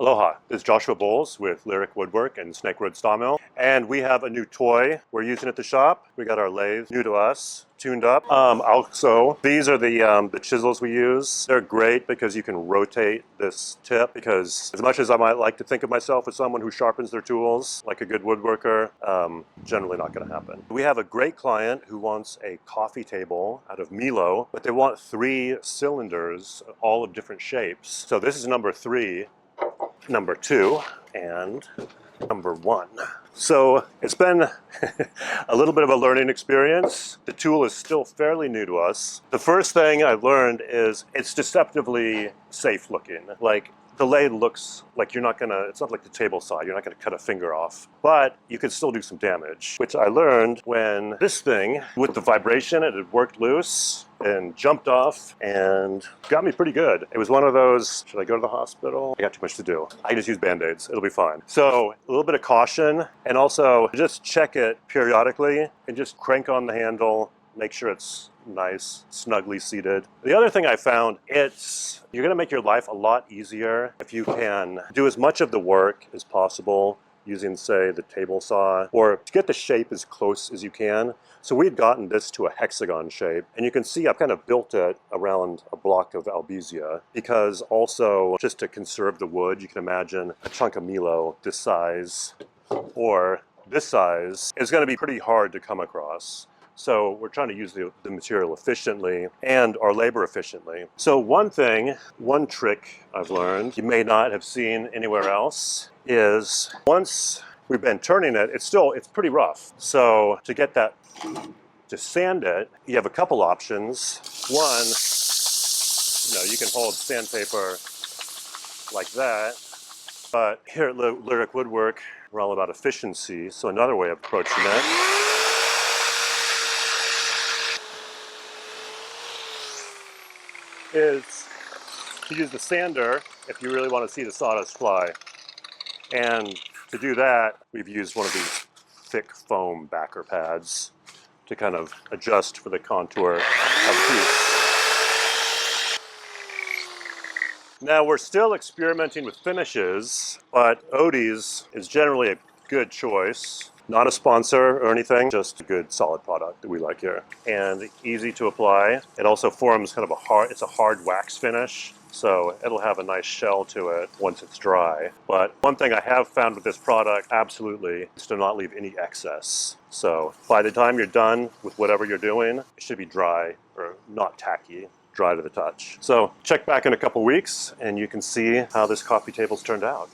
Aloha, this is Joshua Bowles with Lyric Woodwork and Snakewood Sawmill, and we have a new toy we're using at the shop. We got our lathe, new to us, tuned up. Also, these are the chisels we use. They're great because you can rotate this tip, because as much as I might like to think of myself as someone who sharpens their tools like a good woodworker, generally not going to happen. We have a great client who wants a coffee table out of Nilo, but they want 3 cylinders, all of different shapes. So this is number 3. Number 2 and number 1. So it's been a little bit of a learning experience. The tool is still fairly new to us. The first thing I've learned is it's deceptively safe looking. Like, the lathe looks like it's not like the table saw, you're not gonna cut a finger off, but you could still do some damage, which I learned when this thing, with the vibration, it had worked loose and jumped off and got me pretty good. It was one of those, should I go to the hospital? I got too much to do. I just use Band-Aids, it'll be fine. So a little bit of caution, and also just check it periodically and just crank on the handle, make sure it's nice, snugly seated. The other thing I found, you're gonna make your life a lot easier if you can do as much of the work as possible using, say, the table saw, or to get the shape as close as you can. So we'd gotten this to a hexagon shape, and you can see I've kind of built it around a block of albizia, because also, just to conserve the wood, you can imagine a chunk of Nilo this size or this size is gonna be pretty hard to come across. So we're trying to use the material efficiently and our labor efficiently. So one trick I've learned, you may not have seen anywhere else, is once we've been turning it, it's pretty rough. So to get that, to sand it, you have a couple options. One, you can hold sandpaper like that, but here at Lyric Woodwork, we're all about efficiency. So another way of approaching it is to use the sander if you really want to see the sawdust fly. And to do that, we've used one of these thick foam backer pads to kind of adjust for the contour of the piece. Now we're still experimenting with finishes, but Odie's is generally a good choice. Not a sponsor or anything, just a good solid product that we like here. And easy to apply. It also forms kind of it's a hard wax finish, so it'll have a nice shell to it once it's dry. But one thing I have found with this product, absolutely, is to not leave any excess. So by the time you're done with whatever you're doing, it should be dry, or not tacky, dry to the touch. So check back in a couple weeks and you can see how this coffee table's turned out.